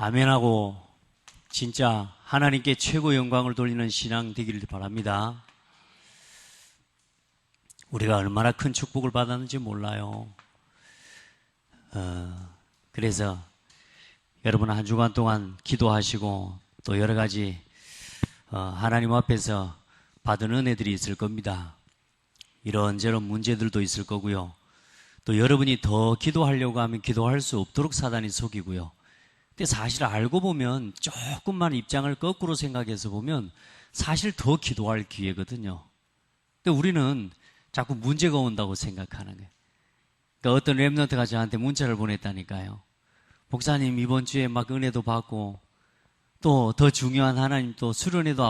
아멘하고 진짜 하나님께 최고 영광을 돌리는 신앙 되기를 바랍니다. 우리가 얼마나 큰 축복을 받았는지 몰라요. 그래서 여러분 한 주간 동안 기도하시고 또 여러 가지 하나님 앞에서 받은 은혜들이 있을 겁니다. 이런저런 문제들도 있을 거고요. 또 여러분이 더 기도하려고 하면 기도할 수 없도록 사단이 속이고요. 근데 사실 알고 보면 조금만 입장을 거꾸로 생각해서 보면 사실 더 기도할 기회거든요. 근데 우리는 자꾸 문제가 온다고 생각하는 거예요. 그러니까 어떤 랩런트가 저한테 문자를 보냈다니까요. 목사님 이번 주에 막 은혜도 받고 또 더 중요한 하나님 또 수련회도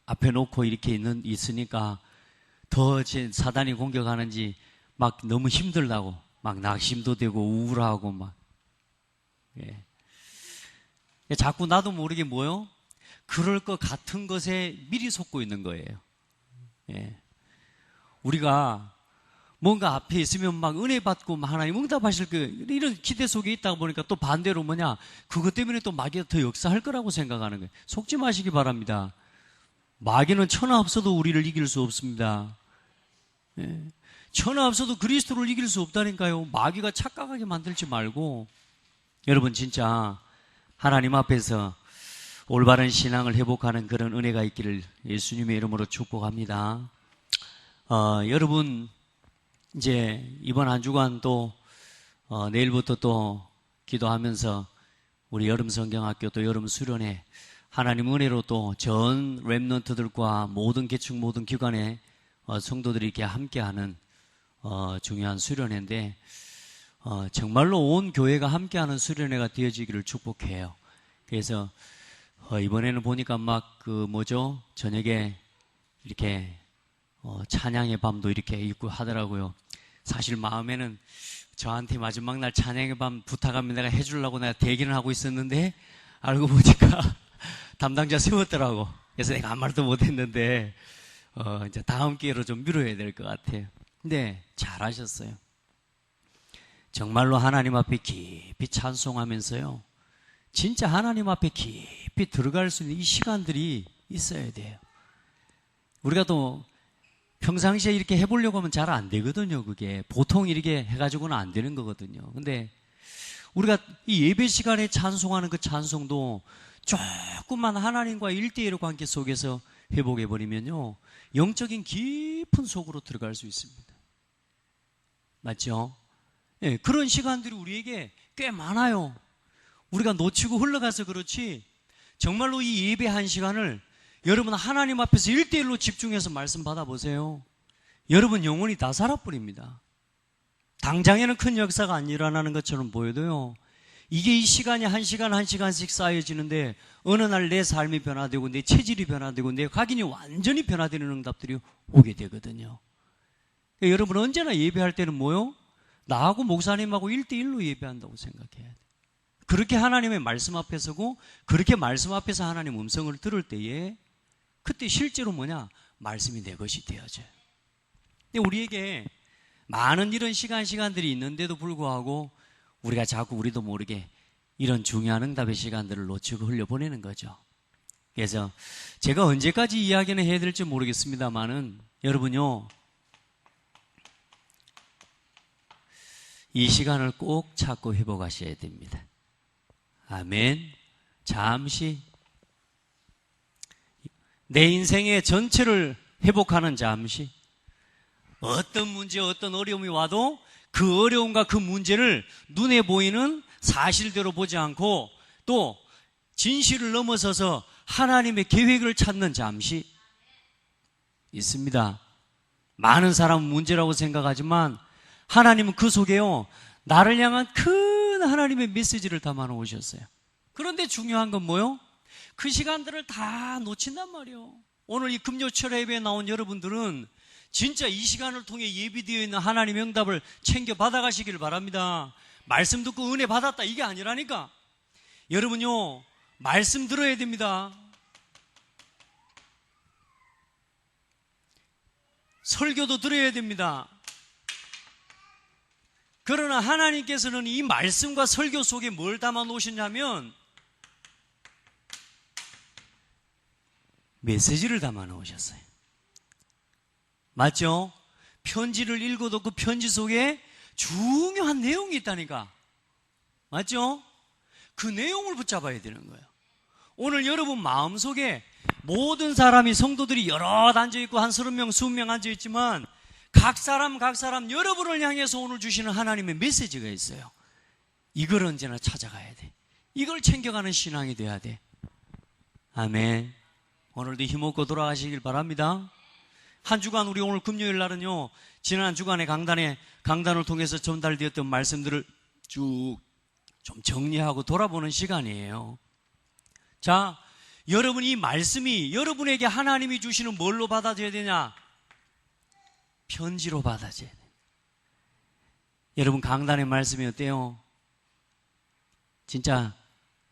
앞에 놓고 이렇게 있으니까 더 사단이 공격하는지 막 너무 힘들다고 막 낙심도 되고 우울하고 막 예. 자꾸 나도 모르게 뭐요? 그럴 것 같은 것에 미리 속고 있는 거예요. 예. 우리가 뭔가 앞에 있으면 막 은혜 받고 하나님 응답하실 이런 기대 속에 있다 보니까 또 반대로 뭐냐? 그것 때문에 또 마귀가 더 역사할 거라고 생각하는 거예요. 속지 마시기 바랍니다. 마귀는 천하 없어도 우리를 이길 수 없습니다. 예. 천하 없어도 그리스도를 이길 수 없다니까요. 마귀가 착각하게 만들지 말고 여러분 진짜 하나님 앞에서 올바른 신앙을 회복하는 그런 은혜가 있기를 예수님의 이름으로 축복합니다. 여러분 이제 이번 한 주간 또 내일부터 또 기도하면서 우리 여름 성경학교 또 여름 수련회 하나님 은혜로 또 전 랩런트들과 모든 계층 모든 기관의 성도들이 이렇게 함께하는 중요한 수련회인데 정말로 온 교회가 함께하는 수련회가 되어지기를 축복해요. 그래서 이번에는 보니까 막 저녁에 이렇게 찬양의 밤도 이렇게 있고 하더라고요. 사실 마음에는 저한테 마지막 날 찬양의 밤 부탁하면 내가 해주려고 내가 대기를 하고 있었는데 알고 보니까 담당자 세웠더라고. 그래서 내가 아무 말도 못했는데 이제 다음 기회로 좀 미뤄야 될 것 같아요. 근데 잘하셨어요. 정말로 하나님 앞에 깊이 찬송하면서요. 진짜 하나님 앞에 깊이 들어갈 수 있는 이 시간들이 있어야 돼요. 우리가 또 평상시에 이렇게 해보려고 하면 잘 안 되거든요. 그게 보통 이렇게 해가지고는 안 되는 거거든요. 근데 우리가 이 예배 시간에 찬송하는 그 찬송도 조금만 하나님과 1대1 관계 속에서 회복해버리면요 영적인 깊은 속으로 들어갈 수 있습니다. 맞죠? 예, 그런 시간들이 우리에게 꽤 많아요. 우리가 놓치고 흘러가서 그렇지 정말로 이 예배 한 시간을 여러분 하나님 앞에서 1대1로 집중해서 말씀 받아보세요. 여러분 영혼이 다 살아버립니다. 당장에는 큰 역사가 안 일어나는 것처럼 보여도요 이게 이 시간이 한 시간 한 시간씩 쌓여지는데 어느 날 내 삶이 변화되고 내 체질이 변화되고 내 각인이 완전히 변화되는 응답들이 오게 되거든요. 그러니까 여러분 언제나 예배할 때는 뭐요? 나하고 목사님하고 1대1로 예배한다고 생각해야 돼. 그렇게 하나님의 말씀 앞에 서고 그렇게 말씀 앞에서 하나님 음성을 들을 때에 그때 실제로 말씀이 내 것이 되어져요. 근데 우리에게 많은 이런 시간들이 있는데도 불구하고 우리가 자꾸 우리도 모르게 이런 중요한 응답의 시간들을 놓치고 흘려보내는 거죠. 그래서 제가 언제까지 이야기는 해야 될지 모르겠습니다만은 여러분요 이 시간을 꼭 찾고 회복하셔야 됩니다. 아멘. 잠시 내 인생의 전체를 회복하는 잠시 어떤 문제 어떤 어려움이 와도 그 어려움과 그 문제를 눈에 보이는 사실대로 보지 않고 또 진실을 넘어서서 하나님의 계획을 찾는 잠시 있습니다. 많은 사람은 문제라고 생각하지만 하나님은 그 속에요 나를 향한 큰 하나님의 메시지를 담아 놓으셨어요. 그런데 중요한 건 뭐요? 그 시간들을 다 놓친단 말이에요. 오늘 이 금요철 예배에 나온 여러분들은 진짜 이 시간을 통해 예비되어 있는 하나님의 응답을 챙겨 받아가시기를 바랍니다. 말씀 듣고 은혜 받았다 이게 아니라니까. 여러분요 말씀 들어야 됩니다. 설교도 들어야 됩니다. 그러나 하나님께서는 이 말씀과 설교 속에 뭘 담아 놓으셨냐면 메시지를 담아 놓으셨어요. 맞죠? 편지를 읽어도 그 편지 속에 중요한 내용이 있다니까. 맞죠? 그 내용을 붙잡아야 되는 거예요. 오늘 여러분 마음속에 모든 사람이, 성도들이 여럿 앉아있고 한 30명, 20명 앉아있지만 각 사람 여러분을 향해서 오늘 주시는 하나님의 메시지가 있어요. 이걸 언제나 찾아가야 돼. 이걸 챙겨가는 신앙이 돼야 돼. 아멘. 오늘도 힘없고 돌아가시길 바랍니다. 한 주간, 우리 오늘 금요일 날은요, 지난 주간의 강단을 통해서 전달되었던 말씀들을 쭉 좀 정리하고 돌아보는 시간이에요. 자, 여러분, 이 말씀이 여러분에게 하나님이 주시는 뭘로 받아줘야 되냐? 편지로 받아줘야 돼요. 여러분, 강단의 말씀이 어때요? 진짜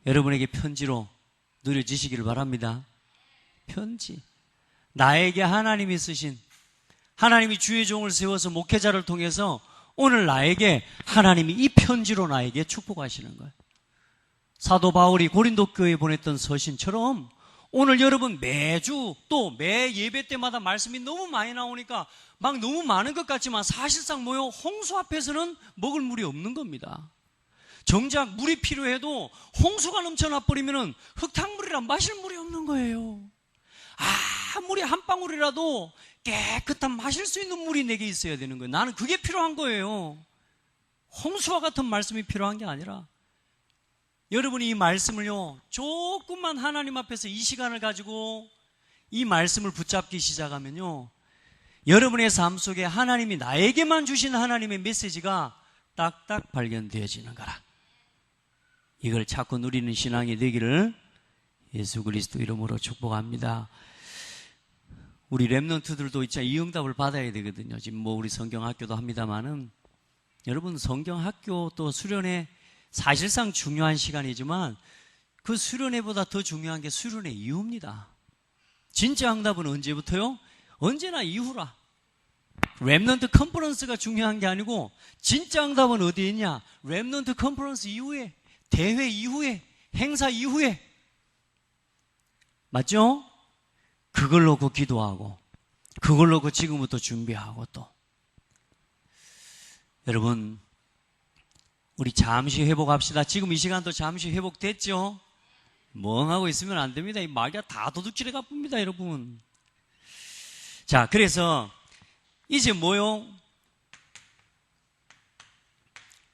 여러분에게 편지로 누려지시기를 바랍니다. 편지. 나에게 하나님이 쓰신, 하나님이 주의 종을 세워서 목회자를 통해서 오늘 나에게 하나님이 이 편지로 나에게 축복하시는 거예요. 사도 바울이 고린도 교회에 보냈던 서신처럼 오늘 여러분 매주 또 매 예배 때마다 말씀이 너무 많이 나오니까 막 너무 많은 것 같지만 사실상 뭐요? 홍수 앞에서는 먹을 물이 없는 겁니다. 정작 물이 필요해도 홍수가 넘쳐나 버리면은 흙탕물이라 마실 물이 없는 거예요. 물이 한 방울이라도 깨끗한 마실 수 있는 물이 내게 있어야 되는 거예요. 나는 그게 필요한 거예요. 홍수와 같은 말씀이 필요한 게 아니라, 여러분이 이 말씀을요, 조금만 하나님 앞에서 이 시간을 가지고 이 말씀을 붙잡기 시작하면요, 여러분의 삶 속에 하나님이 나에게만 주신 하나님의 메시지가 딱딱 발견되어지는 거라. 이걸 찾고 누리는 신앙이 되기를 예수 그리스도 이름으로 축복합니다. 우리 랩런트들도 있자 이 응답을 받아야 되거든요. 지금 뭐 우리 성경학교도 합니다만은, 여러분 성경학교 또 수련회 사실상 중요한 시간이지만 그 수련회보다 더 중요한 게 수련회 이후입니다. 진짜 응답은 언제부터요? 언제나 이후라. 랩런트 컨퍼런스가 중요한 게 아니고 진짜 응답은 어디에 있냐? 랩런트 컨퍼런스 이후에, 대회 이후에, 행사 이후에. 맞죠? 그걸 놓고 기도하고 그걸 놓고 지금부터 준비하고, 또 여러분 우리 잠시 회복합시다. 지금 이 시간도 잠시 회복됐죠? 멍하고 있으면 안 됩니다. 이 말이 다 도둑질해 갚습니다, 여러분. 자, 그래서 이제 뭐요?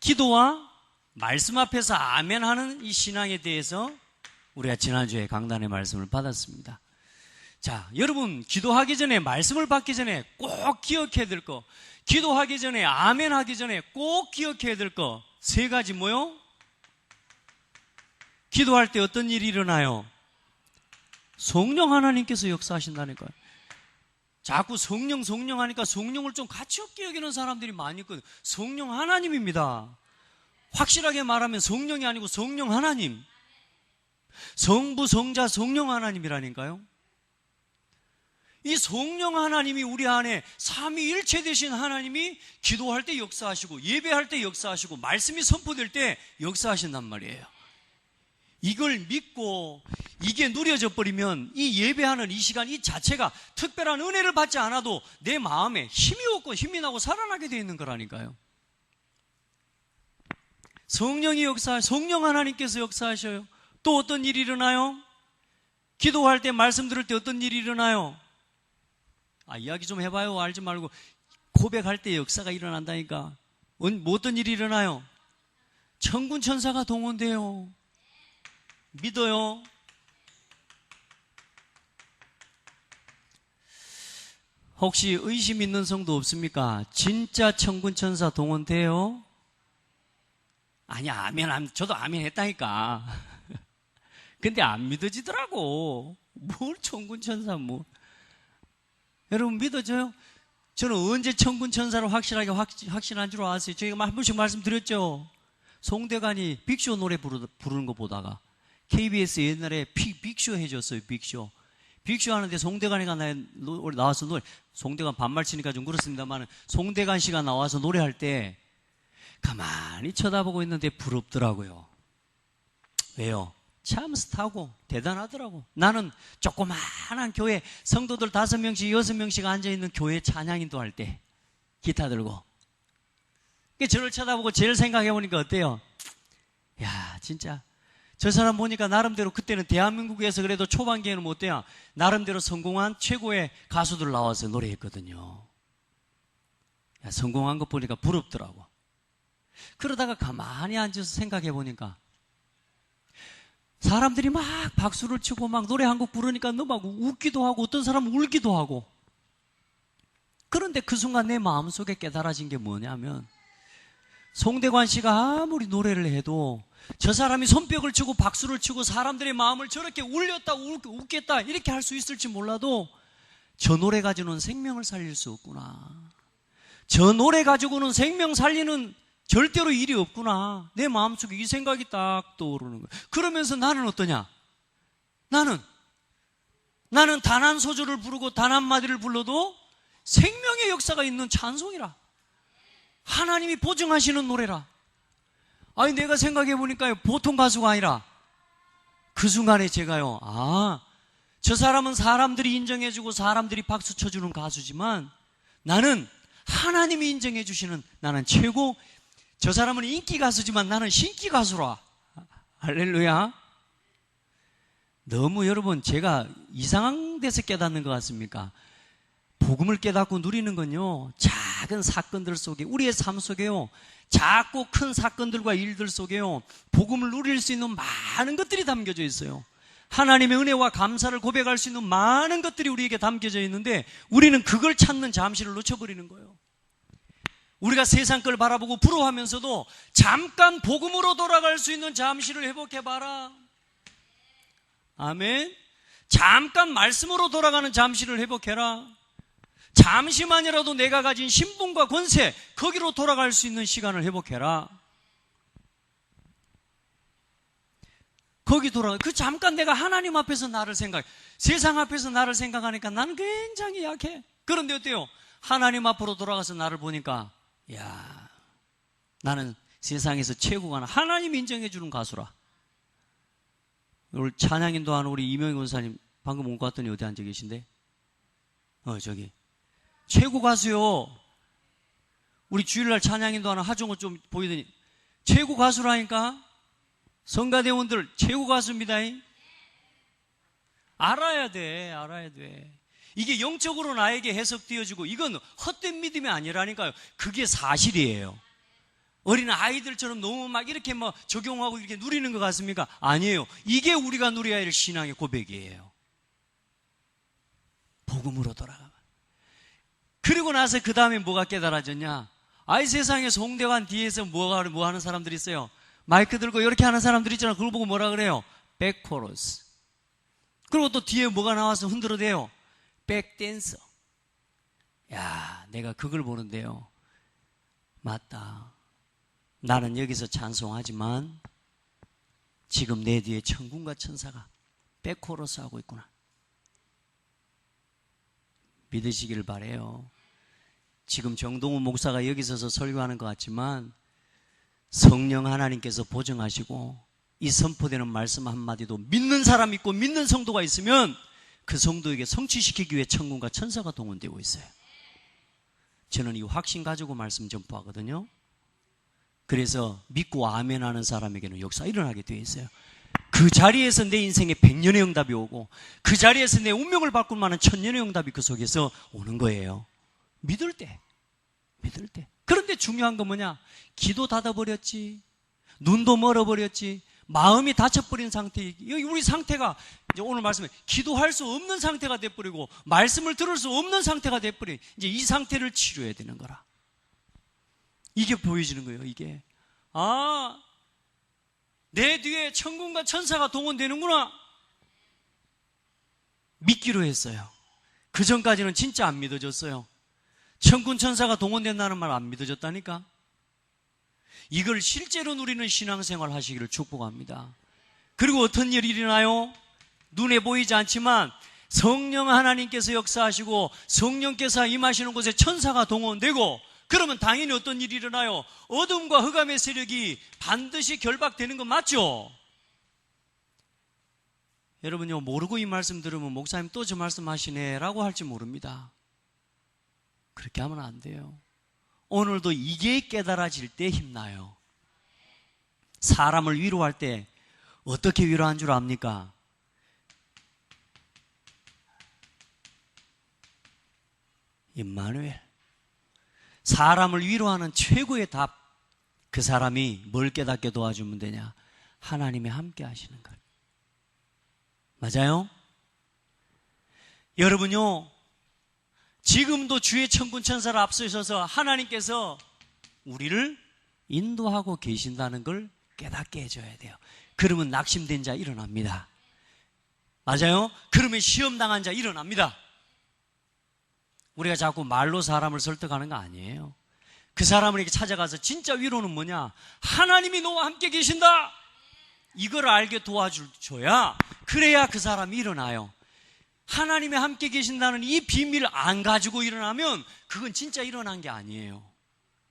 기도와 말씀 앞에서 아멘 하는 이 신앙에 대해서 우리가 지난주에 강단의 말씀을 받았습니다. 자, 여러분 기도하기 전에, 말씀을 받기 전에 꼭 기억해야 될 거, 기도하기 전에, 아멘 하기 전에 꼭 기억해야 될 거 세 가지 뭐요? 기도할 때 어떤 일이 일어나요? 성령 하나님께서 역사하신다니까요. 자꾸 성령 하니까 성령을 좀 가치 없게 여기는 사람들이 많이 있거든요. 성령 하나님입니다. 확실하게 말하면 성령이 아니고 성령 하나님. 성부, 성자, 성령 하나님이라니까요. 이 성령 하나님이 우리 안에 삼위일체 되신 하나님이 기도할 때 역사하시고 예배할 때 역사하시고 말씀이 선포될 때 역사하신단 말이에요. 이걸 믿고 이게 누려져 버리면 이 예배하는 이 시간 이 자체가 특별한 은혜를 받지 않아도 내 마음에 힘이 없고 힘이 나고 살아나게 되어 있는 거라니까요. 성령이 성령 하나님께서 역사하셔요. 또 어떤 일이 일어나요? 기도할 때, 말씀 들을 때 어떤 일이 일어나요? 이야기 좀 해봐요. 알지 말고. 고백할 때 역사가 일어난다니까. 뭐 어떤 일이 일어나요? 천군 천사가 동원돼요. 믿어요? 혹시 의심 있는 성도 없습니까? 진짜 천군 천사 동원돼요? 아니야, 아멘, 저도 아멘 했다니까. 근데 안 믿어지더라고. 뭘 천군 천사 뭐. 여러분 믿어져요? 저는 언제 천군 천사를 확실하게 확신한 줄 아세요? 저희가 한 번씩 말씀드렸죠. 송대관이 빅쇼 노래 부르는 거 보다가 KBS 옛날에 빅쇼 해줬어요. 빅쇼 하는데 송대관이가 나와서 노래, 송대관 반말 치니까 좀 그렇습니다만 송대관 씨가 나와서 노래할 때 가만히 쳐다보고 있는데 부럽더라고요. 왜요? 참 스타고 대단하더라고. 나는 조그마한 교회 성도들 5명씩 6명씩 앉아있는 교회 찬양인도 할 때 기타 들고 저를 쳐다보고 제일 생각해보니까 어때요? 야, 진짜 저 사람 보니까 나름대로 그때는 대한민국에서 그래도 초반기에는 뭐 어때요? 나름대로 성공한 최고의 가수들 나와서 노래했거든요. 야, 성공한 것 보니까 부럽더라고. 그러다가 가만히 앉아서 생각해보니까 사람들이 막 박수를 치고 막 노래 한 곡 부르니까 너무 막 웃기도 하고 어떤 사람은 울기도 하고. 그런데 그 순간 내 마음속에 깨달아진 게 뭐냐면 송대관 씨가 아무리 노래를 해도 저 사람이 손뼉을 치고 박수를 치고 사람들의 마음을 저렇게 울렸다 웃겠다 이렇게 할 수 있을지 몰라도 저 노래 가지고는 생명을 살릴 수 없구나. 저 노래 가지고는 생명 살리는 절대로 일이 없구나. 내 마음속에 이 생각이 딱 떠오르는 거야. 그러면서 나는 어떠냐? 나는 단 한 소절을 부르고 단 한마디를 불러도 생명의 역사가 있는 찬송이라. 하나님이 보증하시는 노래라. 아니 내가 생각해 보니까요, 보통 가수가 아니라 그 순간에 제가요, 저 사람은 사람들이 인정해주고 사람들이 박수 쳐주는 가수지만 나는 하나님이 인정해 주시는, 나는 최고, 저 사람은 인기 가수지만 나는 신기 가수라. 할렐루야. 너무 여러분 제가 이상한 데서 깨닫는 것 같습니까? 복음을 깨닫고 누리는 건요, 작은 사건들 속에, 우리의 삶 속에요, 작고 큰 사건들과 일들 속에요, 복음을 누릴 수 있는 많은 것들이 담겨져 있어요. 하나님의 은혜와 감사를 고백할 수 있는 많은 것들이 우리에게 담겨져 있는데 우리는 그걸 찾는 잠시를 놓쳐버리는 거예요. 우리가 세상 걸 바라보고 부러워하면서도 잠깐 복음으로 돌아갈 수 있는 잠시를 회복해봐라. 아멘. 잠깐 말씀으로 돌아가는 잠시를 회복해라. 잠시만이라도 내가 가진 신분과 권세, 거기로 돌아갈 수 있는 시간을 회복해라. 거기 돌아가. 그 잠깐 내가 하나님 앞에서 나를 생각해. 세상 앞에서 나를 생각하니까 나는 굉장히 약해. 그런데 어때요? 하나님 앞으로 돌아가서 나를 보니까, 야, 나는 세상에서 최고가 하나님 인정해 주는 가수라. 오늘 찬양인도 하는 우리 이명희 권사님 방금 온 것 같더니 어디 앉아 계신데? 저기 최고 가수요. 우리 주일날 찬양인도 하는 하중을 좀 보이더니 최고 가수라니까. 성가대원들 최고 가수입니다. 알아야 돼. 이게 영적으로 나에게 해석되어지고 이건 헛된 믿음이 아니라니까요. 그게 사실이에요. 어린 아이들처럼 너무 막 이렇게 뭐 적용하고 이렇게 누리는 것 같습니까? 아니에요. 이게 우리가 누려야 할 신앙의 고백이에요. 복음으로 돌아가. 그리고 나서 그 다음에 뭐가 깨달아졌냐? 아이 세상에 송대관 뒤에서 뭐 하는 사람들이 있어요. 마이크 들고 이렇게 하는 사람들 있잖아. 그걸 보고 뭐라 그래요? 백코러스. 그리고 또 뒤에 뭐가 나와서 흔들어대요? 백댄서. 야, 내가 그걸 보는데요, 맞다. 나는 여기서 찬송하지만 지금 내 뒤에 천군과 천사가 백코러스 하고 있구나. 믿으시기를 바래요. 지금 정동훈 목사가 여기 서서 설교하는 것 같지만 성령 하나님께서 보증하시고 이 선포되는 말씀 한마디도 믿는 사람 있고 믿는 성도가 있으면 그 성도에게 성취시키기 위해 천군과 천사가 동원되고 있어요. 저는 이 확신 가지고 말씀 전포하거든요. 그래서 믿고 아멘 하는 사람에게는 역사 일어나게 되어 있어요. 그 자리에서 내 인생에 100년의 응답이 오고 그 자리에서 내 운명을 바꿀 만한 1000년의 응답이 그 속에서 오는 거예요. 믿을 때. 그런데 중요한 건 뭐냐? 귀도 닫아버렸지, 눈도 멀어버렸지, 마음이 닫혀버린 상태. 여기 우리 상태가 이제 오늘 말씀에 기도할 수 없는 상태가 돼버리고 말씀을 들을 수 없는 상태가 돼버린, 이제 이 상태를 치료해야 되는 거라. 이게 보여지는 거예요. 이게 내 뒤에 천군과 천사가 동원되는구나. 믿기로 했어요. 그 전까지는 진짜 안 믿어졌어요. 천군 천사가 동원된다는 말 안 믿어졌다니까. 이걸 실제로 누리는 신앙생활 하시기를 축복합니다. 그리고 어떤 일이 일어나요? 눈에 보이지 않지만 성령 하나님께서 역사하시고 성령께서 임하시는 곳에 천사가 동원되고, 그러면 당연히 어떤 일이 일어나요? 어둠과 흑암의 세력이 반드시 결박되는 건 맞죠? 여러분요, 모르고 이 말씀 들으면 목사님 또 저 말씀 하시네라고 할지 모릅니다. 그렇게 하면 안 돼요. 오늘도 이게 깨달아질 때 힘나요. 사람을 위로할 때 어떻게 위로한 줄 압니까? 임마누엘. 사람을 위로하는 최고의 답, 그 사람이 뭘 깨닫게 도와주면 되냐? 하나님이 함께 하시는 것. 맞아요? 여러분요, 지금도 주의 천군 천사를 앞서셔서 하나님께서 우리를 인도하고 계신다는 걸 깨닫게 해줘야 돼요. 그러면 낙심된 자 일어납니다. 맞아요? 그러면 시험당한 자 일어납니다. 우리가 자꾸 말로 사람을 설득하는 거 아니에요. 그 사람을 이렇게 찾아가서 진짜 위로는 뭐냐? 하나님이 너와 함께 계신다! 이걸 알게 도와줘야, 그래야 그 사람이 일어나요. 하나님이 함께 계신다는 이 비밀을 안 가지고 일어나면 그건 진짜 일어난 게 아니에요.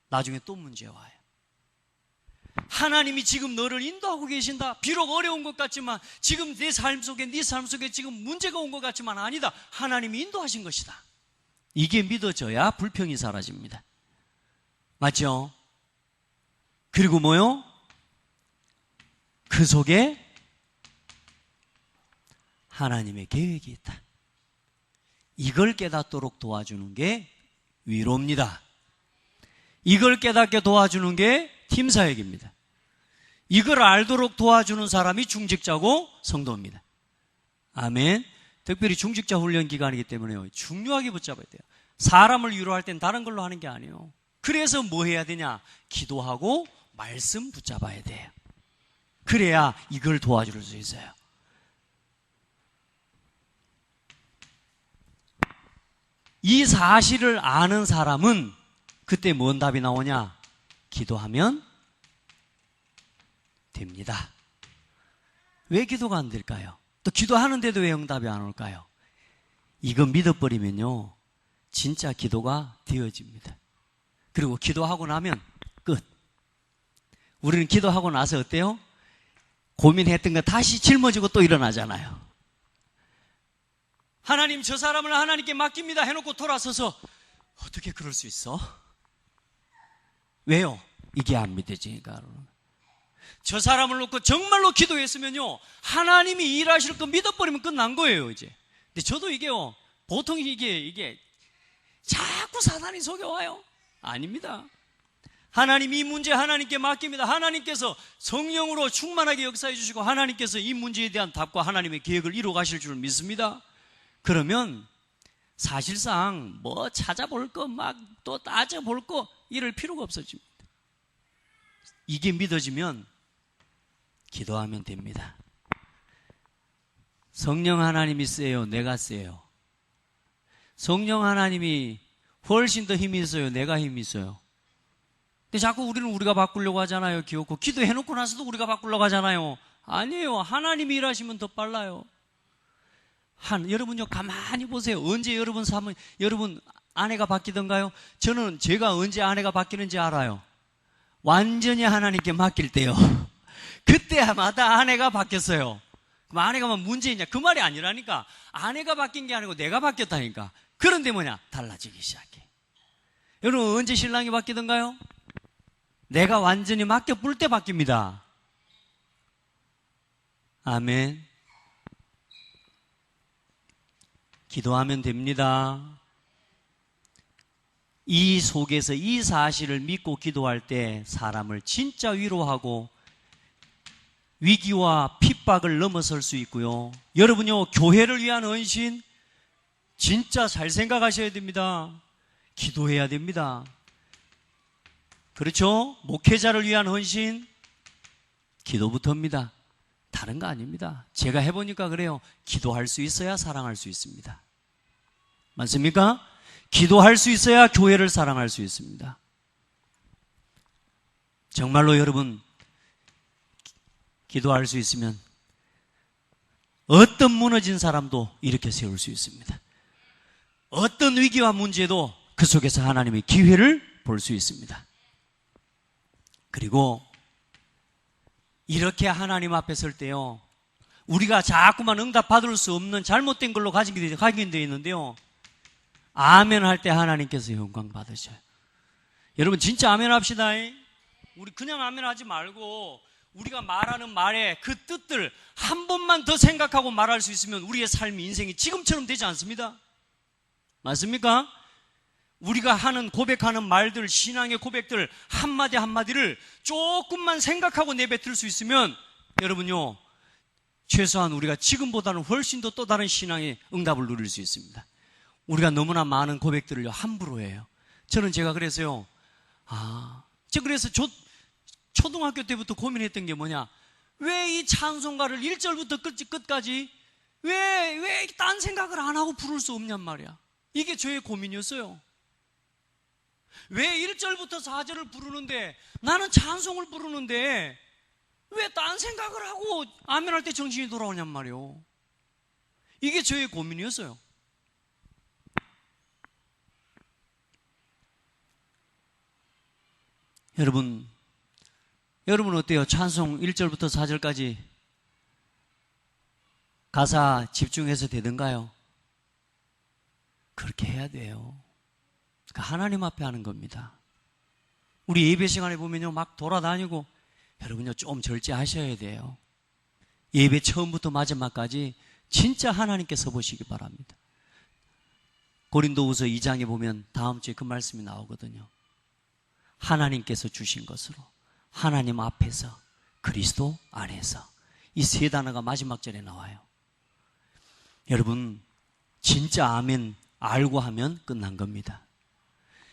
나중에 또 문제 와요. 하나님이 지금 너를 인도하고 계신다. 비록 어려운 것 같지만, 지금 내 삶 속에, 네 삶 속에 지금 문제가 온 것 같지만 아니다. 하나님이 인도하신 것이다. 이게 믿어져야 불평이 사라집니다. 맞죠? 그리고 뭐요? 그 속에 하나님의 계획이 있다. 이걸 깨닫도록 도와주는 게 위로입니다. 이걸 깨닫게 도와주는 게 팀사역입니다. 이걸 알도록 도와주는 사람이 중직자고 성도입니다. 아멘. 특별히 중직자 훈련 기간이기 때문에요, 중요하게 붙잡아야 돼요. 사람을 위로할 땐 다른 걸로 하는 게 아니에요. 그래서 뭐 해야 되냐? 기도하고 말씀 붙잡아야 돼요. 그래야 이걸 도와줄 수 있어요. 이 사실을 아는 사람은 그때 뭔 답이 나오냐? 기도하면 됩니다. 왜 기도가 안 될까요? 또 기도하는데도 왜 응답이 안 올까요? 이거 믿어버리면요, 진짜 기도가 되어집니다. 그리고 기도하고 나면 끝. 우리는 기도하고 나서 어때요? 고민했던 거 다시 짊어지고 또 일어나잖아요. 하나님, 저 사람을 하나님께 맡깁니다 해놓고 돌아서서 어떻게 그럴 수 있어? 왜요? 이게 안 믿어지니까. 저 사람을 놓고 정말로 기도했으면요, 하나님이 일하실 거 믿어버리면 끝난 거예요, 이제. 근데 저도 이게요, 보통 이게 자꾸 사단이 속여와요. 아닙니다. 하나님, 이 문제 하나님께 맡깁니다. 하나님께서 성령으로 충만하게 역사해 주시고 하나님께서 이 문제에 대한 답과 하나님의 계획을 이루어 가실 줄 믿습니다. 그러면 사실상 뭐 찾아볼 거, 막 또 따져볼 거 이럴 필요가 없어집니다. 이게 믿어지면 기도하면 됩니다. 성령 하나님이 세요? 내가 세요? 성령 하나님이 훨씬 더 힘이 있어요? 내가 힘이 있어요? 근데 자꾸 우리는 우리가 바꾸려고 하잖아요. 기어코 기도해놓고 나서도 우리가 바꾸려고 하잖아요. 아니에요. 하나님이 일하시면 더 빨라요. 여러분요, 가만히 보세요. 언제 여러분 아내가 바뀌던가요? 저는 제가 언제 아내가 바뀌는지 알아요. 완전히 하나님께 맡길 때요. 그때마다 아내가 바뀌었어요. 그럼 아내가 뭐 문제 있냐? 그 말이 아니라니까. 아내가 바뀐 게 아니고 내가 바뀌었다니까. 그런데 뭐냐? 달라지기 시작해. 여러분, 언제 신랑이 바뀌던가요? 내가 완전히 맡겨 볼 때 바뀝니다. 아멘. 기도하면 됩니다. 이 속에서 이 사실을 믿고 기도할 때 사람을 진짜 위로하고 위기와 핍박을 넘어설 수 있고요. 여러분요, 교회를 위한 헌신 진짜 잘 생각하셔야 됩니다. 기도해야 됩니다. 그렇죠? 목회자를 위한 헌신 기도부터입니다. 다른 거 아닙니다. 제가 해보니까 그래요. 기도할 수 있어야 사랑할 수 있습니다. 맞습니까? 기도할 수 있어야 교회를 사랑할 수 있습니다. 정말로 여러분, 기도할 수 있으면 어떤 무너진 사람도 일으켜 세울 수 있습니다. 어떤 위기와 문제도 그 속에서 하나님의 기회를 볼 수 있습니다. 그리고 이렇게 하나님 앞에 설 때요, 우리가 자꾸만 응답받을 수 없는 잘못된 걸로 각인되어 있는데요. 아멘 할 때 하나님께서 영광 받으셔요. 여러분 진짜 아멘 합시다. 우리 그냥 아멘 하지 말고 우리가 말하는 말의 그 뜻들 한 번만 더 생각하고 말할 수 있으면 우리의 삶이 인생이 지금처럼 되지 않습니다? 맞습니까? 우리가 하는 고백하는 말들, 신앙의 고백들 한마디 한마디를 조금만 생각하고 내뱉을 수 있으면 여러분요, 최소한 우리가 지금보다는 훨씬 더 또 다른 신앙의 응답을 누릴 수 있습니다. 우리가 너무나 많은 고백들을 함부로 해요. 제가 그래서요, 그래서 초등학교 때부터 고민했던 게 뭐냐, 왜 이 찬송가를 1절부터 끝까지 왜 딴 생각을 안 하고 부를 수 없냔 말이야. 이게 저의 고민이었어요. 왜 1절부터 4절을 부르는데, 나는 찬송을 부르는데 왜 딴 생각을 하고 아멘할 때 정신이 돌아오냔 말이요. 이게 저의 고민이었어요. 여러분 어때요? 찬송 1절부터 4절까지 가사 집중해서 되던가요? 그렇게 해야 돼요. 하나님 앞에 하는 겁니다. 우리 예배 시간에 보면요, 막 돌아다니고, 여러분요, 좀 절제하셔야 돼요. 예배 처음부터 마지막까지 진짜 하나님께 서보시기 바랍니다. 고린도후서 2장에 보면 다음 주에 그 말씀이 나오거든요. 하나님께서 주신 것으로, 하나님 앞에서, 그리스도 안에서, 이 세 단어가 마지막 절에 나와요. 여러분 진짜 아멘 알고 하면 끝난 겁니다.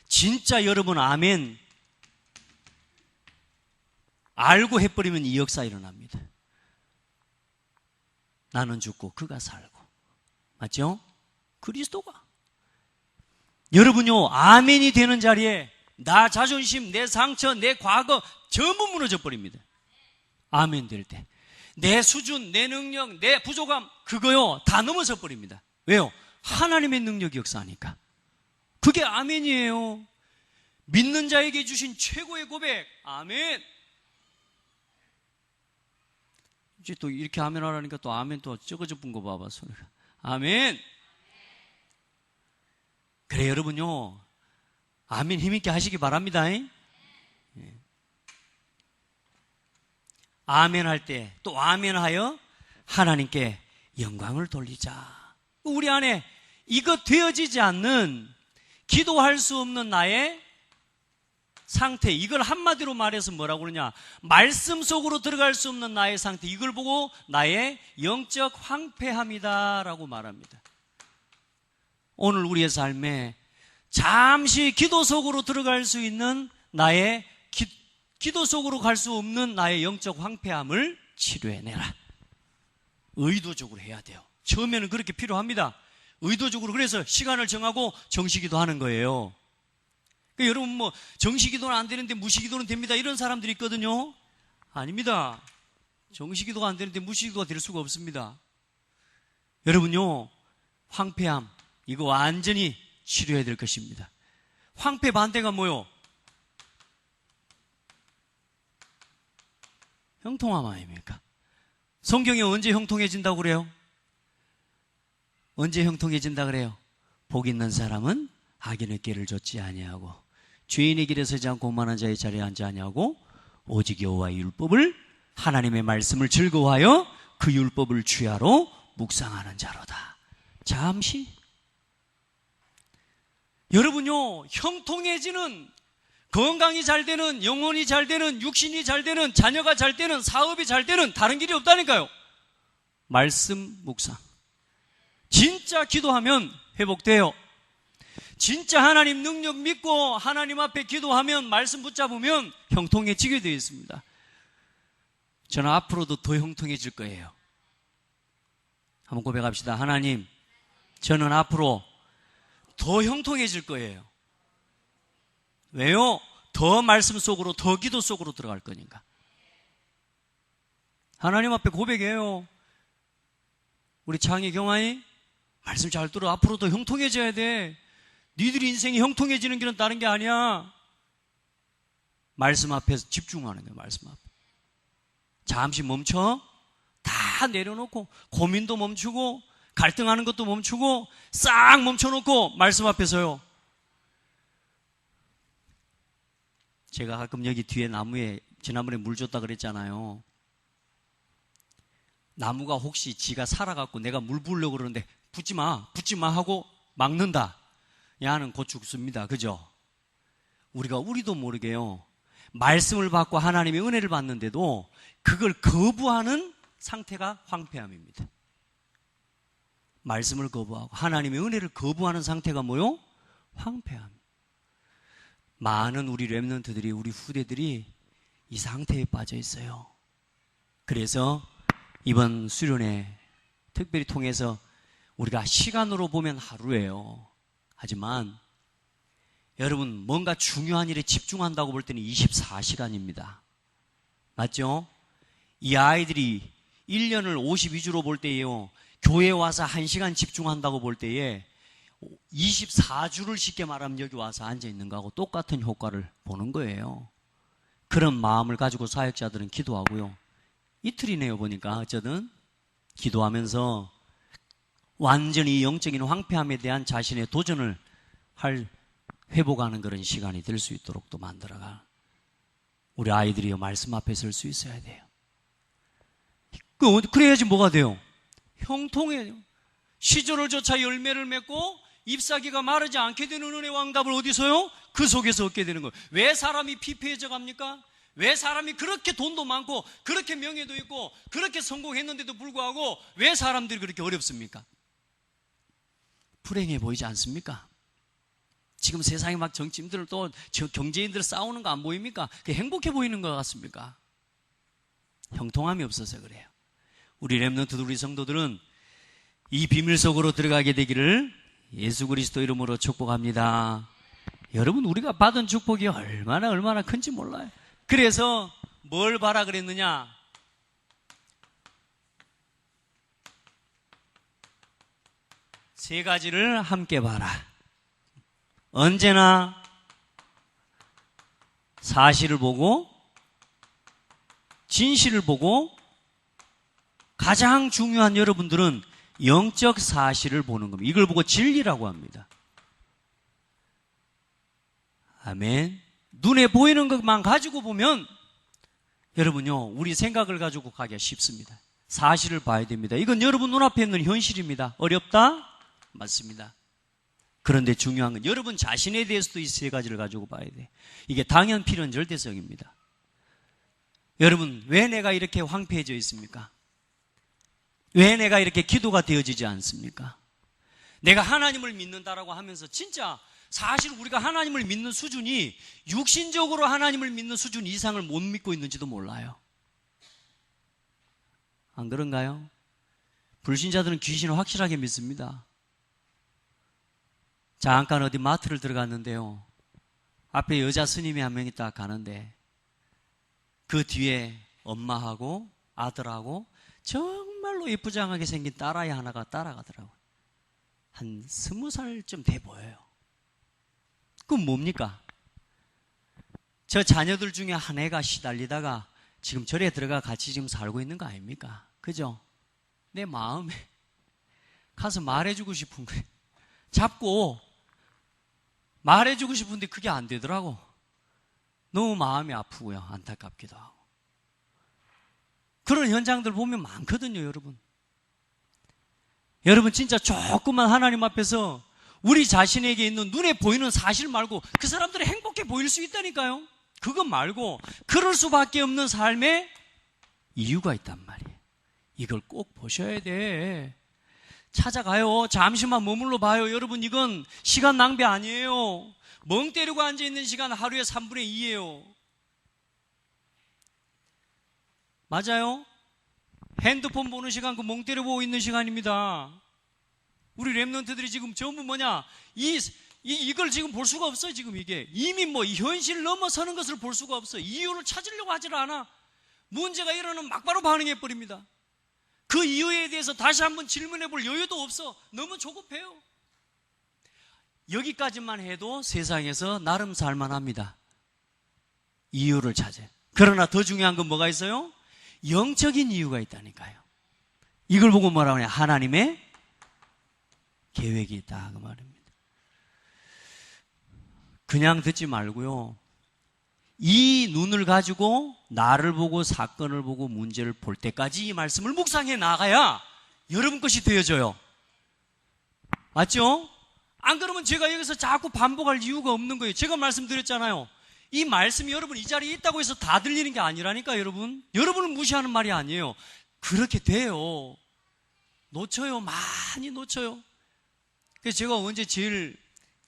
진짜 여러분 아멘 알고 해버리면 이 역사 일어납니다. 나는 죽고 그가 살고. 맞죠? 그리스도가. 여러분요, 아멘이 되는 자리에 나 자존심, 내 상처, 내 과거 전부 무너져 버립니다. 아멘 될 때. 내 수준, 내 능력, 내 부족함, 그거요 다 넘어서 버립니다. 왜요? 하나님의 능력이 역사하니까. 그게 아멘이에요. 믿는 자에게 주신 최고의 고백, 아멘. 이제 또 이렇게 아멘 하라니까 또 아멘 또 적어져 본 거 봐봐, 소리가. 아멘. 그래, 여러분요, 아멘 힘있게 하시기 바랍니다. 아멘 할 때 또 아멘 하여 하나님께 영광을 돌리자. 우리 안에 이거 되어지지 않는, 기도할 수 없는 나의 상태, 이걸 한마디로 말해서 뭐라고 그러냐, 말씀 속으로 들어갈 수 없는 나의 상태, 이걸 보고 나의 영적 황폐함이다 라고 말합니다. 오늘 우리의 삶에 잠시 기도 속으로 들어갈 수 있는 나의 기도 속으로 갈 수 없는 나의 영적 황폐함을 치료해내라. 의도적으로 해야 돼요. 처음에는 그렇게 필요합니다. 의도적으로. 그래서 시간을 정하고 정시기도 하는 거예요. 그러니까 여러분 뭐 정시기도는 안 되는데 무시기도는 됩니다, 이런 사람들이 있거든요. 아닙니다. 정시기도가 안 되는데 무시기도가 될 수가 없습니다. 여러분요, 황폐함 이거 완전히 치료해야 될 것입니다. 황폐 반대가 뭐요? 형통함 아닙니까? 성경에 언제 형통해진다고 그래요? 언제 형통해진다 그래요? 복 있는 사람은 악인의 길을 좇지 아니하고 죄인의 길에 서지 않고 오만한 자의 자리에 앉지 아니하고 오직 여호와의 율법을, 하나님의 말씀을 즐거워하여 그 율법을 주야로 묵상하는 자로다. 잠시. 여러분요, 형통해지는, 건강이 잘 되는, 영혼이 잘 되는, 육신이 잘 되는, 자녀가 잘 되는, 사업이 잘 되는 다른 길이 없다니까요. 말씀 묵상. 진짜 기도하면 회복돼요. 진짜 하나님 능력 믿고 하나님 앞에 기도하면, 말씀 붙잡으면 형통해지게 되어 있습니다. 저는 앞으로도 더 형통해질 거예요. 한번 고백합시다. 하나님, 저는 앞으로 더 형통해질 거예요. 왜요? 더 말씀 속으로, 더 기도 속으로 들어갈 거니까. 하나님 앞에 고백해요. 우리 창희 경아이 말씀 잘 들어. 앞으로 더 형통해져야 돼. 니들이 인생이 형통해지는 길은 다른 게 아니야. 말씀 앞에서 집중하는 거예요. 말씀 앞에. 잠시 멈춰. 다 다 내려놓고 고민도 멈추고 갈등하는 것도 멈추고 싹 멈춰놓고 말씀 앞에서요. 제가 가끔 여기 뒤에 나무에 지난번에 물 줬다 그랬잖아요. 나무가 혹시 지가 살아갖고 내가 물 부으려고 그러는데 붙지 마 하고 막는다. 야는 곧 죽습니다. 그죠? 우리도 모르게요. 말씀을 받고 하나님의 은혜를 받는데도 그걸 거부하는 상태가 황폐함입니다. 말씀을 거부하고 하나님의 은혜를 거부하는 상태가 뭐요? 황폐함. 많은 우리 렘넌트들이, 우리 후대들이 이 상태에 빠져 있어요. 그래서 이번 수련회 특별히 통해서 우리가 시간으로 보면 하루예요. 하지만 여러분, 뭔가 중요한 일에 집중한다고 볼 때는 24시간입니다. 맞죠? 이 아이들이 1년을 52주로 볼 때에요, 교회에 와서 1시간 집중한다고 볼 때에 24주를 쉽게 말하면 여기 와서 앉아있는 거하고 똑같은 효과를 보는 거예요. 그런 마음을 가지고 사역자들은 기도하고요. 이틀이네요, 보니까. 어쨌든 기도하면서 완전히 영적인 황폐함에 대한 자신의 도전을 회복하는 그런 시간이 될 수 있도록 또 만들어가. 우리 아이들이 말씀 앞에 설 수 있어야 돼요. 그래야지 뭐가 돼요? 형통해요. 시절을 조차 열매를 맺고 잎사귀가 마르지 않게 되는 은혜 왕답을 어디서요? 그 속에서 얻게 되는 거예요. 왜 사람이 피폐해져 갑니까? 왜 사람이 그렇게 돈도 많고 그렇게 명예도 있고 그렇게 성공했는데도 불구하고 왜 사람들이 그렇게 어렵습니까? 불행해 보이지 않습니까? 지금 세상에 막 정치인들 또 경제인들 싸우는 거 안 보입니까? 그게 행복해 보이는 것 같습니까? 형통함이 없어서 그래요. 우리 렘넌트들, 우리 성도들은 이 비밀 속으로 들어가게 되기를 예수 그리스도 이름으로 축복합니다. 여러분, 우리가 받은 축복이 얼마나 큰지 몰라요. 그래서 뭘 봐라 그랬느냐? 세 가지를 함께 봐라. 언제나 사실을 보고 진실을 보고 가장 중요한 여러분들은 영적 사실을 보는 겁니다. 이걸 보고 진리라고 합니다. 아멘. 눈에 보이는 것만 가지고 보면 여러분요, 우리 생각을 가지고 가기가 쉽습니다. 사실을 봐야 됩니다. 이건 여러분 눈앞에 있는 현실입니다. 어렵다? 맞습니다. 그런데 중요한 건 여러분 자신에 대해서도 이 세 가지를 가지고 봐야 돼. 이게 당연 필연 절대성입니다. 여러분, 왜 내가 이렇게 황폐해져 있습니까? 왜 내가 이렇게 기도가 되어지지 않습니까? 내가 하나님을 믿는다라고 하면서 진짜 사실 우리가 하나님을 믿는 수준이 육신적으로 하나님을 믿는 수준 이상을 못 믿고 있는지도 몰라요. 안 그런가요? 불신자들은 귀신을 확실하게 믿습니다. 잠깐 어디 마트를 들어갔는데요, 앞에 여자 스님이 한 명이 딱 가는데 그 뒤에 엄마하고 아들하고 정말로 예쁘장하게 생긴 딸아이 하나가 따라가더라고요. 한 20살쯤 돼 보여요. 그건 뭡니까? 저 자녀들 중에 한 애가 시달리다가 지금 절에 들어가 같이 지금 살고 있는 거 아닙니까? 그죠? 내 마음에 가서 말해주고 싶은 거예요. 잡고 말해주고 싶은데 그게 안 되더라고. 너무 마음이 아프고요, 안타깝기도 하고. 그런 현장들 보면 많거든요, 여러분. 여러분, 진짜 조금만 하나님 앞에서 우리 자신에게 있는 눈에 보이는 사실 말고 그 사람들이 행복해 보일 수 있다니까요. 그것 말고 그럴 수밖에 없는 삶에 이유가 있단 말이에요. 이걸 꼭 보셔야 돼. 찾아가요. 잠시만 머물러 봐요. 여러분, 이건 시간 낭비 아니에요. 멍 때리고 앉아있는 시간 하루에 3분의 2예요. 맞아요? 핸드폰 보는 시간 그 멍 때려 보고 있는 시간입니다. 우리 렘넌트들이 지금 전부 뭐냐? 이걸 지금 볼 수가 없어요, 지금 이게. 이미 뭐 현실 넘어서는 것을 볼 수가 없어요. 이유를 찾으려고 하질 않아. 문제가 일어나면 막바로 반응해버립니다. 그 이유에 대해서 다시 한번 질문해 볼 여유도 없어. 너무 조급해요. 여기까지만 해도 세상에서 나름 살만합니다. 이유를 찾아요. 그러나 더 중요한 건 뭐가 있어요? 영적인 이유가 있다니까요. 이걸 보고 뭐라고 하냐? 하나님의 계획이 있다 그 말입니다. 그냥 듣지 말고요, 이 눈을 가지고 나를 보고 사건을 보고 문제를 볼 때까지 이 말씀을 묵상해 나가야 여러분 것이 되어져요. 맞죠? 안 그러면 제가 여기서 자꾸 반복할 이유가 없는 거예요. 제가 말씀드렸잖아요. 이 말씀이 여러분 이 자리에 있다고 해서 다 들리는 게 아니라니까. 여러분을 무시하는 말이 아니에요. 그렇게 돼요. 놓쳐요. 많이 놓쳐요. 그래서 제가 언제 제일,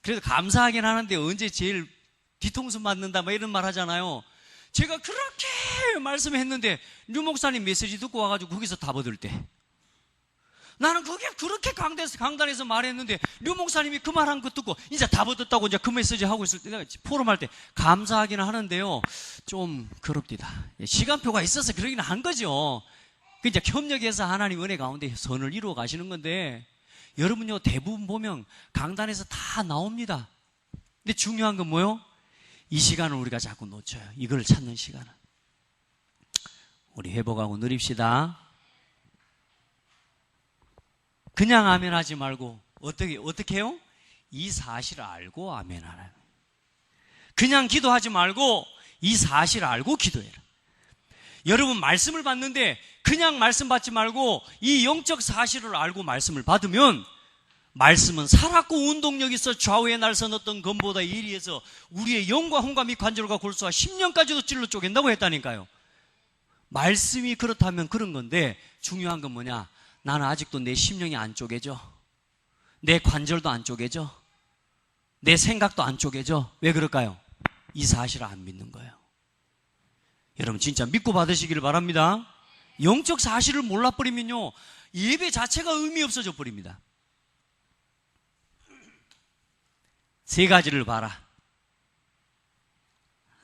그래도 감사하긴 하는데 언제 제일 뒤통수 맞는다 뭐 이런 말 하잖아요. 제가 그렇게 말씀했는데 류 목사님 메시지 듣고 와가지고 거기서 답 얻을 때, 나는 그게 그렇게 강단에서 말했는데 류 목사님이 그 말한 거 듣고 이제 답 얻었다고 이제 그 메시지 하고 있을 때, 내가 포럼할 때 감사하기는 하는데요, 좀 그럽디다. 시간표가 있어서 그러긴 한 거죠. 이제 협력해서 하나님 은혜 가운데 선을 이루어 가시는 건데, 여러분요, 대부분 보면 강단에서 다 나옵니다. 근데 중요한 건 뭐요? 이 시간을 우리가 자꾸 놓쳐요. 이걸 찾는 시간을. 우리 회복하고 누립시다. 그냥 아멘 하지 말고 어떻게 해요? 이 사실을 알고 아멘 하라. 그냥 기도하지 말고 이 사실을 알고 기도해라. 여러분 말씀을 받는데 그냥 말씀 받지 말고 이 영적 사실을 알고 말씀을 받으면, 말씀은 살았고 운동력 있어 좌우에 날선 어떤 검보다 예리해서 우리의 영과 혼과 및 관절과 골수와 심령까지도 찔러 쪼갠다고 했다니까요. 말씀이 그렇다면 그런 건데, 중요한 건 뭐냐? 나는 아직도 내 심령이 안 쪼개져. 내 관절도 안 쪼개져. 내 생각도 안 쪼개져. 왜 그럴까요? 이 사실을 안 믿는 거예요. 여러분 진짜 믿고 받으시기를 바랍니다. 영적 사실을 몰라버리면요, 예배 자체가 의미 없어져 버립니다. 세 가지를 봐라.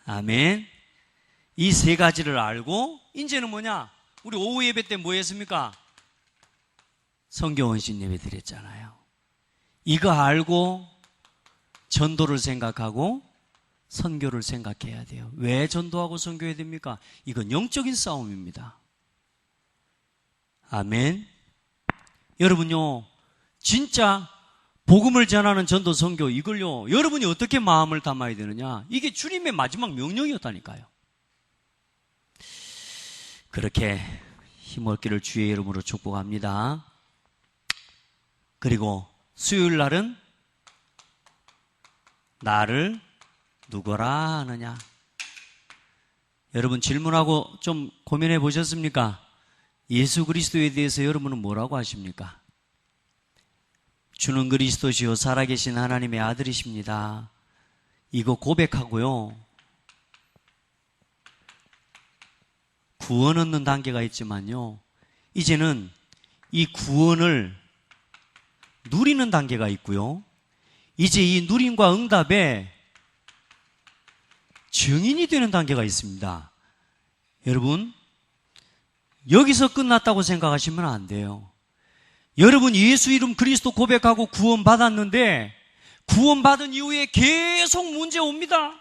아멘. 이 세 가지를 알고 이제는 뭐냐? 우리 오후 예배 때 뭐 했습니까? 성교 헌신 예배 드렸잖아요. 이거 알고 전도를 생각하고 선교를 생각해야 돼요. 왜 전도하고 선교해야 됩니까? 이건 영적인 싸움입니다. 아멘. 여러분요, 진짜 복음을 전하는 전도 선교, 이걸요, 여러분이 어떻게 마음을 담아야 되느냐? 이게 주님의 마지막 명령이었다니까요. 그렇게 힘 얻기를 주의 이름으로 축복합니다. 그리고 수요일 날은 나를 누구라 하느냐? 여러분 질문하고 좀 고민해 보셨습니까? 예수 그리스도에 대해서 여러분은 뭐라고 하십니까? 주는 그리스도시요 살아계신 하나님의 아들이십니다. 이거 고백하고요, 구원 얻는 단계가 있지만요, 이제는 이 구원을 누리는 단계가 있고요, 이제 이 누림과 응답에 증인이 되는 단계가 있습니다. 여러분, 여기서 끝났다고 생각하시면 안 돼요. 여러분 예수 이름 그리스도 고백하고 구원받았는데, 구원받은 이후에 계속 문제 옵니다.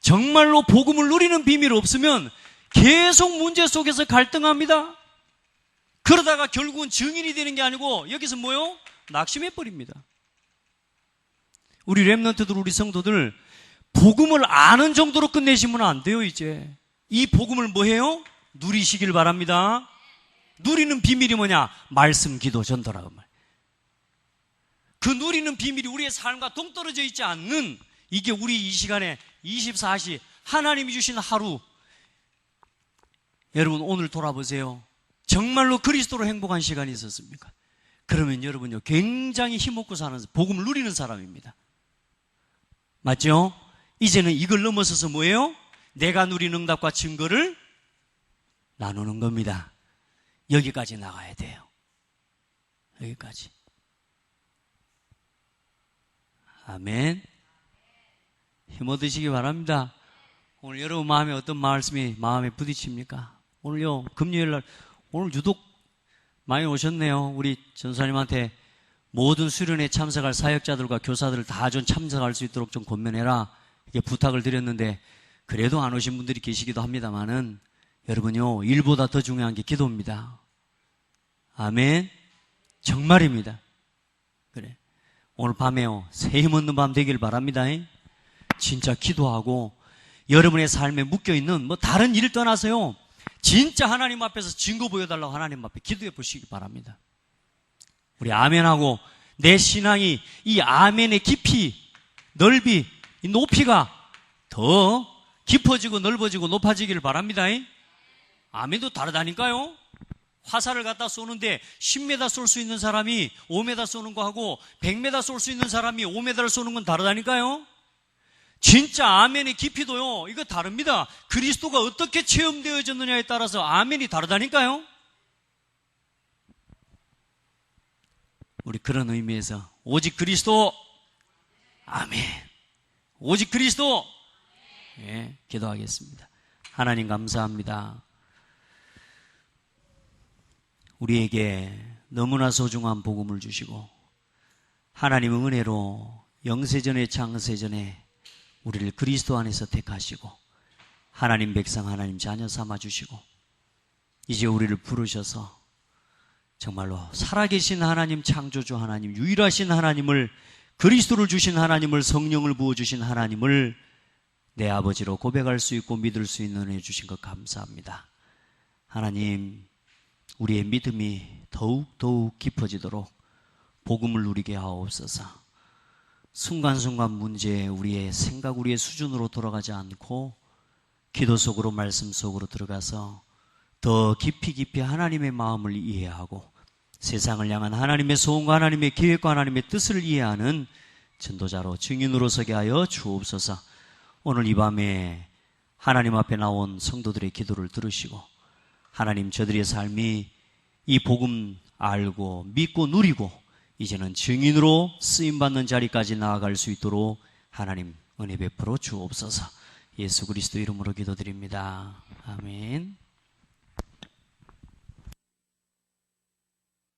정말로 복음을 누리는 비밀 없으면 계속 문제 속에서 갈등합니다. 그러다가 결국은 증인이 되는 게 아니고 여기서 뭐요? 낙심해 버립니다. 우리 렘넌트들, 우리 성도들, 복음을 아는 정도로 끝내시면 안 돼요. 이제 이 복음을 뭐 해요? 누리시길 바랍니다. 누리는 비밀이 뭐냐? 말씀, 기도, 전도라고 말. 그 누리는 비밀이 우리의 삶과 동떨어져 있지 않는, 이게 우리 이 시간에 24시 하나님이 주신 하루. 여러분 오늘 돌아보세요. 정말로 그리스도로 행복한 시간이 있었습니까? 그러면 여러분요, 굉장히 힘없고 사는, 복음을 누리는 사람입니다. 맞죠? 이제는 이걸 넘어서서 뭐예요? 내가 누린 응답과 증거를 나누는 겁니다. 여기까지 나가야 돼요. 여기까지. 아멘. 힘 얻으시기 바랍니다. 오늘 여러분 마음에 어떤 말씀이 마음에 부딪힙니까? 오늘요, 금요일날, 오늘 유독 많이 오셨네요. 우리 전사님한테 모든 수련회에 참석할 사역자들과 교사들을 다 좀 참석할 수 있도록 좀 권면해라, 이렇게 부탁을 드렸는데, 그래도 안 오신 분들이 계시기도 합니다만은, 여러분요, 일보다 더 중요한 게 기도입니다. 아멘. 정말입니다. 그래. 오늘 밤에요, 새 힘없는 밤 되길 바랍니다. 진짜 기도하고 여러분의 삶에 묶여있는 다른 일 떠나서요, 진짜 하나님 앞에서 증거 보여달라고 하나님 앞에 기도해 보시기 바랍니다. 우리 아멘하고 내 신앙이 이 아멘의 깊이, 넓이, 이 높이가 더 깊어지고 넓어지고 높아지기를 바랍니다. 아멘도 다르다니까요. 화살을 갖다 쏘는데 10m 쏠 수 있는 사람이 5m 쏘는 거하고 100m 쏠 수 있는 사람이 5m를 쏘는 건 다르다니까요. 진짜 아멘의 깊이도요, 이거 다릅니다. 그리스도가 어떻게 체험되어졌느냐에 따라서 아멘이 다르다니까요. 우리 그런 의미에서 오직 그리스도, 아멘. 오직 그리스도, 예, 기도하겠습니다. 하나님 감사합니다. 우리에게 너무나 소중한 복음을 주시고 하나님의 은혜로 영세전에 창세전에 우리를 그리스도 안에서 택하시고 하나님 백성, 하나님 자녀 삼아주시고 이제 우리를 부르셔서 정말로 살아계신 하나님, 창조주 하나님, 유일하신 하나님을, 그리스도를 주신 하나님을, 성령을 부어주신 하나님을 내 아버지로 고백할 수 있고 믿을 수 있는 은혜 주신 것 감사합니다. 하나님, 우리의 믿음이 더욱 깊어지도록 복음을 누리게 하옵소서. 순간순간 문제에 우리의 생각, 우리의 수준으로 돌아가지 않고 기도 속으로, 말씀 속으로 들어가서 더 깊이 하나님의 마음을 이해하고 세상을 향한 하나님의 소원과 하나님의 계획과 하나님의 뜻을 이해하는 전도자로, 증인으로 서게 하여 주옵소서. 오늘 이 밤에 하나님 앞에 나온 성도들의 기도를 들으시고 하나님, 저들의 삶이 이 복음 알고 믿고 누리고 이제는 증인으로 쓰임받는 자리까지 나아갈 수 있도록 하나님 은혜 베풀어 주옵소서. 예수 그리스도 이름으로 기도드립니다. 아멘.